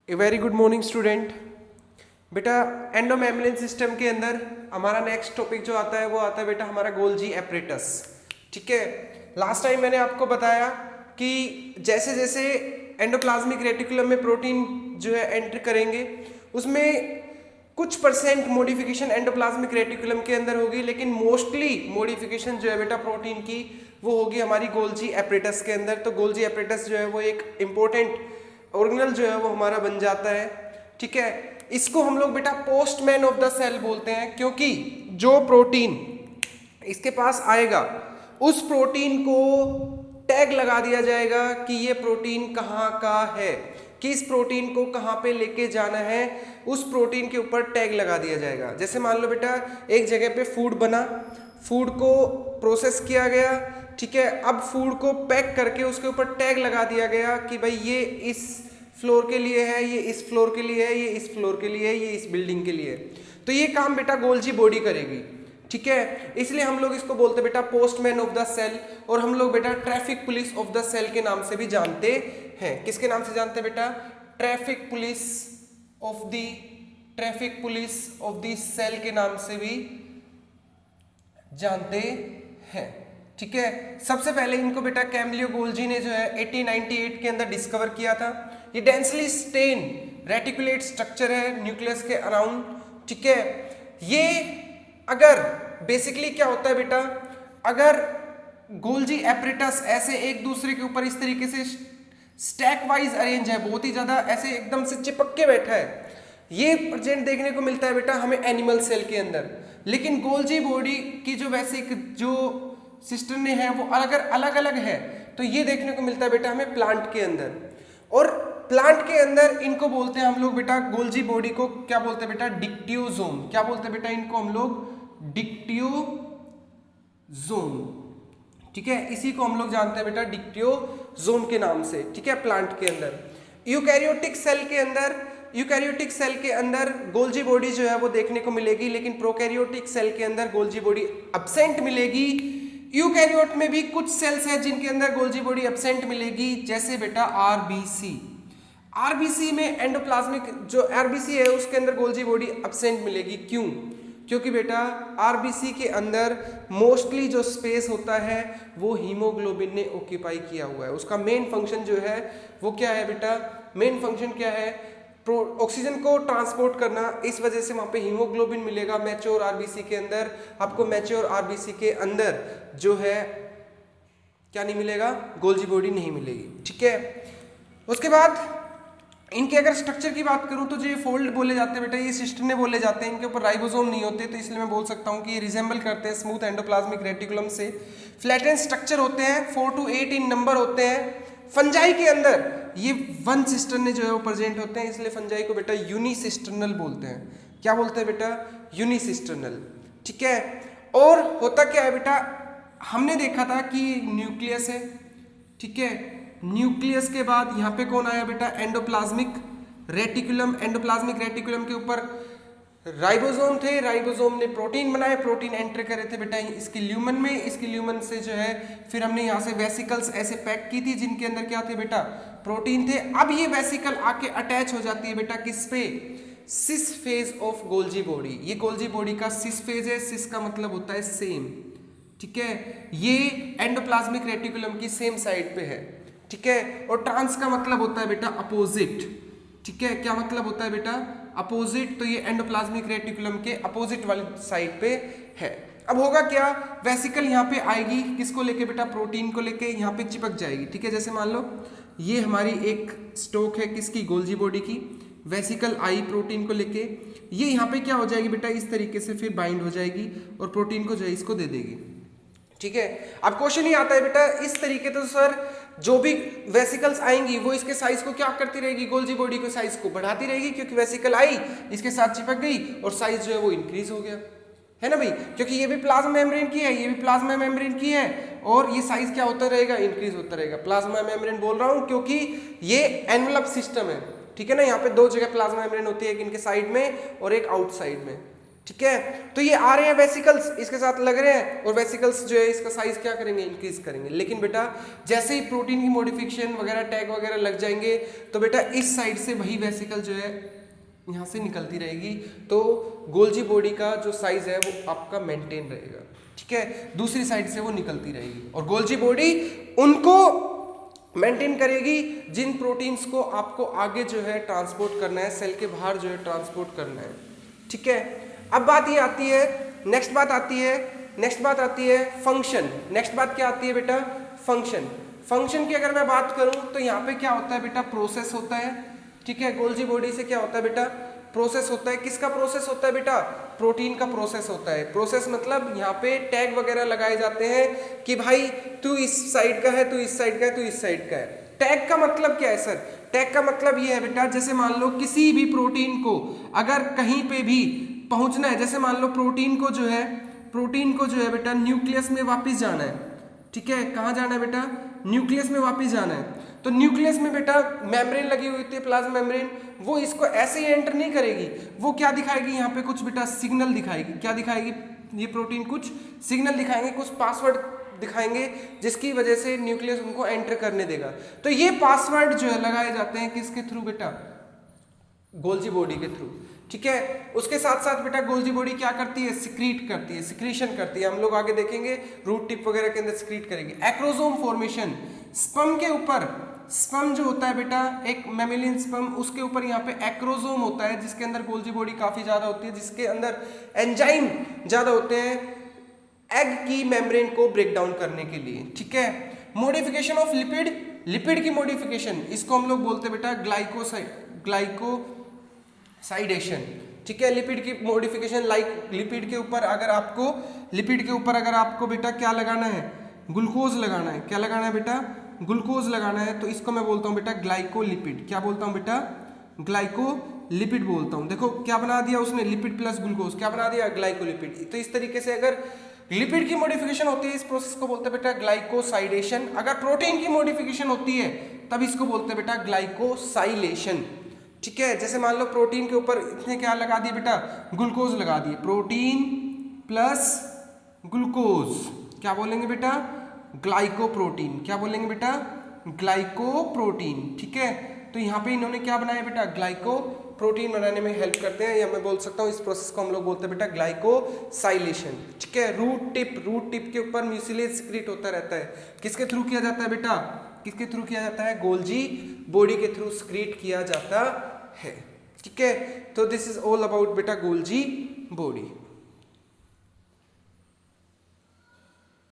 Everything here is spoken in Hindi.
A very good morning student. बेटा एंडो मेम्ब्रेन सिस्टम के अंदर हमारा नेक्स्ट टॉपिक जो आता है वो आता है बेटा हमारा गोल्जी एपरेटस। ठीक है, लास्ट टाइम मैंने आपको बताया कि जैसे जैसे एंडोप्लाज्मिक रेटिकुलम में प्रोटीन जो है एंटर करेंगे उसमें कुछ परसेंट मॉडिफिकेशन एंडोप्लाज्मिक रेटिकुलम के अंदर होगी, लेकिन मोस्टली मॉडिफिकेशन जो है बेटा प्रोटीन की वो होगी हमारी गोल्जी एपरेटस के अंदर। तो गोल्जी एपरेटस जो है वो एक इंपॉर्टेंट ऑर्गेनल जो है वो हमारा बन जाता है। ठीक है, इसको हम लोग बेटा पोस्टमैन ऑफ द सेल बोलते हैं, क्योंकि जो प्रोटीन इसके पास आएगा उस प्रोटीन को टैग लगा दिया जाएगा कि ये प्रोटीन कहाँ का है, किस प्रोटीन को कहाँ पे लेके जाना है, उस प्रोटीन के ऊपर टैग लगा दिया जाएगा। जैसे मान लो बेटा एक जगह पे फूड बना, फूड को प्रोसेस किया गया, ठीक है, अब फूड को पैक करके उसके ऊपर टैग लगा दिया गया कि भाई ये इस फ्लोर के लिए है, ये इस फ्लोर के लिए है, ये इस फ्लोर के लिए है, ये इस बिल्डिंग के लिए है। तो ये काम बेटा गोल्जी बॉडी करेगी। ठीक है, इसलिए हम लोग इसको बोलते बेटा पोस्टमैन ऑफ द सेल, और हम लोग बेटा traffic police of the cell के नाम से भी जानते हैं। किसके नाम से जानते हैं बेटा? Traffic police of the cell के नाम से भी जानते हैं। ठीक है, सबसे पहले इनको बेटा कैम्लियो गोल्जी ने जो है 1898 के अंदर डिस्कवर किया था। ये डेंसली स्टेन रेटिकुलेट स्ट्रक्चर है न्यूक्लियस के अराउंड। ठीक है, ये अगर बेसिकली क्या होता है बेटा, अगर गोल्जी एपरेटस ऐसे एक दूसरे के ऊपर इस तरीके से स्टैक वाइज अरेंज है, बहुत ही ज्यादा ऐसे एकदम से चिपक के बैठा है, ये प्रेजेंट देखने को मिलता है बेटा हमें एनिमल सेल के अंदर। लेकिन गोल्जी बॉडी की जो वैसे जो सिस्टम है वो अगर अलग अलग है, तो ये देखने को मिलता है बेटा हमें प्लांट के अंदर। और प्लांट के अंदर इनको बोलते हैं हम लोग बेटा गोल्जी बॉडी को क्या बोलते हैं बेटा? डिक्टियोजोम। क्या बोलते हैं बेटा इनको हम लोग? डिक्टियोजोम। ठीक है, इसी को हम लोग जानते हैं बेटा डिक्टियोजोम के नाम से। ठीक है, प्लांट के अंदर। यूकैरियोटिक सेल के अंदर गोल्जी बॉडी जो है वो देखने को मिलेगी, लेकिन प्रोकैरियोटिक सेल के अंदर गोल्जी बॉडी एब्सेंट मिलेगी। यूकैरियोट में भी कुछ सेल्स हैं जिनके अंदर गोल्जी बॉडी एब्सेंट मिलेगी, जैसे बेटा आरबीसी में एंडोप्लाज्मिक जो आरबीसी है उसके अंदर गोल्जी बॉडी एब्सेंट मिलेगी। क्यों? क्योंकि बेटा आरबीसी के अंदर मोस्टली जो स्पेस होता है वो हीमोग्लोबिन ने ऑक्यूपाई किया हुआ है। उसका मेन फंक्शन जो है वो क्या है बेटा? मेन फंक्शन क्या है? ऑक्सीजन को ट्रांसपोर्ट करना। इस वजह से वहाँ पे हीमोग्लोबिन मिलेगा मैच्योर आरबीसी के अंदर। आपको मैच्योर आरबीसी के अंदर जो है क्या नहीं मिलेगा? गोल्जी बॉडी नहीं मिलेगी। ठीक है, उसके बाद इनके अगर स्ट्रक्चर की बात करूं तो जो ये फोल्ड बोले जाते हैं बेटा, ये सिस्टर्ने बोले जाते हैं, इनके ऊपर राइबोसोम नहीं होते, तो इसलिए मैं बोल सकता हूं कि ये रिजेंबल करते हैं स्मूथ एंडोप्लाज्मिक रेटिकुलम से। फ्लैटेन स्ट्रक्चर होते हैं, 4 to 8 इन नंबर होते हैं। फंजाई के अंदर ये 1 सिस्टर्ने जो है वो प्रेजेंट होते हैं, इसलिए फंजाई को बेटा यूनिसिस्टर्नल बोलते हैं। क्या बोलते हैं बेटा? यूनिसिस्टर्नल। ठीक है, और होता क्या है बेटा, हमने देखा था कि न्यूक्लियस है। ठीक है, न्यूक्लियस के बाद यहाँ पे कौन आया बेटा? Endoplasmic reticulum. एंडोप्लाज्मिक रेटिकुलम के ऊपर राइबोसोम थे, राइबोसोम ने प्रोटीन बनाए, प्रोटीन एंटर करे थे बेटा इसके ल्यूमन में। इसके ल्यूमन से जो है फिर हमने यहाँ से वेसिकल्स ऐसे पैक की थी जिनके अंदर क्या थे बेटा? प्रोटीन थे। अब ये वेसिकल आके अटैच हो जाती है बेटा किस पे? सिस फेज ऑफ गोल्जी बॉडी। ये गोल्जी बॉडी का सिस फेज है। सिस का मतलब होता है सेम। ठीक है, ये एंडोप्लाज्मिक रेटिकुलम की सेम साइड पे है। ठीक है, और ट्रांस का मतलब होता है बेटा अपोजिट। ठीक है, क्या मतलब होता है बेटा? अपोजिट। तो ये एंडोप्लाज्मिक रेटिकुलम के अपोजिट वाली साइड पे है। अब होगा क्या? वेसिकल यहाँ पे आएगी किसको लेके बेटा? प्रोटीन को लेके यहाँ पे चिपक जाएगी। ठीक है, जैसे मान लो ये हमारी एक स्टोक है किसकी? गोल्जी बॉडी की। वेसिकल आई प्रोटीन को लेके, ये यहाँ पे क्या हो जाएगी बेटा? इस तरीके से फिर बाइंड हो जाएगी और प्रोटीन को जो है इसको दे देगी। ठीक है, अब क्वेश्चन ही आता है बेटा इस तरीके तो सर जो भी वेसिकल्स आएंगी वो इसके साइज को क्या करती रहेगी? गोल्जी बॉडी के साइज को बढ़ाती रहेगी, क्योंकि वेसिकल आई इसके साथ चिपक गई और साइज जो है वो इंक्रीज हो गया, है ना भाई? क्योंकि ये भी प्लाज्मा मेम्ब्रेन की है, ये भी प्लाज्मा मेम्ब्रेन की है, और ये साइज क्या होता रहेगा? इंक्रीज होता रहेगा। प्लाज्मा मेम्ब्रेन बोल रहा हूँ क्योंकि ये एनवलप सिस्टम है। ठीक है ना, यहाँ पे 2 जगह प्लाज्मा मेम्ब्रेन होती है, एक इनके साइड में और एक आउटसाइड में। ठीक है। तो ये आ रहे हैं वेसिकल्स इसके साथ लग रहे हैं, और वेसिकल्स जो है इसका साइज क्या करेंगे, इंक्रीज करेंगे। लेकिन बेटा जैसे ही प्रोटीन की मॉडिफिकेशन वगैरह टैग वगैरह लग जाएंगे तो बेटा इस साइड से वही वेसिकल जो है यहाँ से निकलती रहेगी, तो गोल्जी बॉडी का जो साइज है वो आपका मेंटेन रहेगा। ठीक है, दूसरी साइड से वो निकलती रहेगी, और गोल्जी बॉडी उनको मेंटेन करेगी जिन प्रोटीन्स को आपको आगे जो है ट्रांसपोर्ट करना है, सेल के बाहर जो है ट्रांसपोर्ट करना है। ठीक है, अब बात ये आती है, नेक्स्ट बात आती है फंक्शन। नेक्स्ट बात क्या आती है बेटा, फंक्शन की अगर मैं बात करूं तो यहाँ पे क्या होता है बेटा, प्रोसेस होता है। ठीक है, गोल्जी बॉडी से क्या होता है बेटा, प्रोसेस होता है। किसका प्रोसेस होता है बेटा, प्रोटीन का प्रोसेस होता है। प्रोसेस मतलब यहाँ पे टैग वगैरह लगाए जाते हैं कि भाई तू इस साइड का है, तू इस साइड का है, तू इस साइड का है। टैग का मतलब क्या है सर, टैग का मतलब ये है बेटा, जैसे मान लो किसी भी प्रोटीन को अगर कहीं पे भी पहुंचना है, जैसे मान लो प्रोटीन को जो है बेटा न्यूक्लियस में वापस जाना है। ठीक है, कहाँ जाना है बेटा, न्यूक्लियस में वापस जाना है। तो न्यूक्लियस में बेटा मेम्ब्रेन लगी हुई होती है, प्लाज्मा मेम्ब्रेन, वो इसको ऐसे ही एंटर नहीं करेगी, वो क्या दिखाएगी यहाँ पे, कुछ बेटा सिग्नल दिखाएगी। क्या दिखाएगी, ये प्रोटीन कुछ सिग्नल दिखाएंगे, कुछ पासवर्ड दिखाएंगे, जिसकी वजह से न्यूक्लियस उनको एंटर करने देगा। तो ये पासवर्ड जो है लगाए जाते हैं किसके थ्रू बेटा, गोल्जी बॉडी के थ्रू। ठीक है, उसके साथ साथ बेटा गोल्जी बॉडी क्या करती है, सिक्रीट करती है, सिक्रीशन करती है। हम लोग आगे देखेंगे रूट टिप वगैरह के अंदर सिक्रीट करेंगे। एक्रोसोम फॉर्मेशन, स्पर्म के ऊपर, स्पर्म जो होता है बेटा एक मैमेलियन स्पर्म, उसके ऊपर यहाँ पे एक्रोसोम होता है जिसके अंदर गोल्जी बॉडी काफी ज्यादा होती है, जिसके अंदर एंजाइम ज्यादा होते हैं एग की मेम्ब्रेन को ब्रेक डाउन करने के लिए। ठीक है, मॉडिफिकेशन ऑफ लिपिड, लिपिड की मॉडिफिकेशन, इसको हम लोग बोलते हैं बेटा ग्लाइकोसाइडेशन। ठीक है, लिपिड की मॉडिफिकेशन, लाइक लिपिड के ऊपर अगर आपको बेटा क्या लगाना है, ग्लूकोज लगाना है। क्या लगाना है बेटा, ग्लूकोज लगाना है, तो इसको मैं बोलता हूँ बेटा ग्लाइकोलिपिड। क्या बोलता हूँ बेटा, ग्लाइकोलिपिड बोलता हूँ। देखो क्या बना दिया उसने, लिपिड प्लस ग्लूकोज, क्या बना दिया, ग्लाइकोलिपिड। तो इस तरीके से अगर लिपिड की मॉडिफिकेशन होती है इस प्रोसेस को बोलते हैं बेटा ग्लाइकोसाइडेशन। अगर प्रोटीन की मॉडिफिकेशन होती है तब इसको बोलते हैं बेटा ग्लाइकोसाइलेशन। ठीक है, जैसे मान लो प्रोटीन के ऊपर इतने क्या लगा दिए बेटा, ग्लूकोज लगा दिए, प्रोटीन प्लस ग्लूकोज, क्या बोलेंगे बेटा, ग्लाइकोप्रोटीन। क्या बोलेंगे बेटा, ग्लाइकोप्रोटीन। ठीक है, तो यहाँ पे इन्होंने क्या बनाया बेटा, ग्लाइकोप्रोटीन बनाने में हेल्प करते हैं, या मैं बोल सकता हूँ इस प्रोसेस को हम लोग बोलते हैं बेटा ग्लाइकोसाइलेशन। ठीक है, रूट टिप के ऊपर म्यूसिलेज सिक्रीट होता रहता है। किसके थ्रू किया जाता है बेटा, किसके थ्रू किया जाता है, गोल्जी बॉडी के थ्रू सिक्रीट किया जाता है। ठीक है, तो दिस इज ऑल अबाउट बेटा गोल्जी बॉडी।